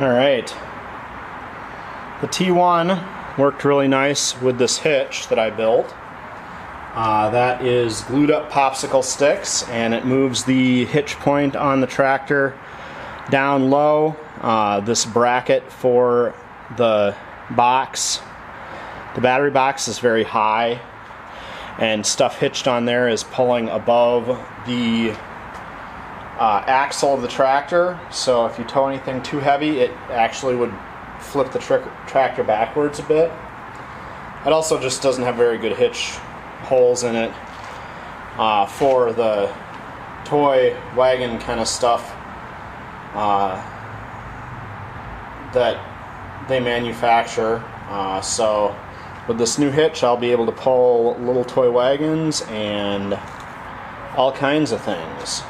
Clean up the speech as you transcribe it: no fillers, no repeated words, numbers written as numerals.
Alright, the T1 worked really nice with this hitch that I built. That is glued up popsicle sticks, and it moves the hitch point on the tractor down low. This bracket for the box, the battery box, is very high, and stuff hitched on there is pulling above the axle of the tractor, so if you tow anything too heavy, it actually would flip the tractor backwards a bit. It also just doesn't have very good hitch holes in it for the toy wagon kind of stuff that they manufacture. So with this new hitch, I'll be able to pull little toy wagons and all kinds of things.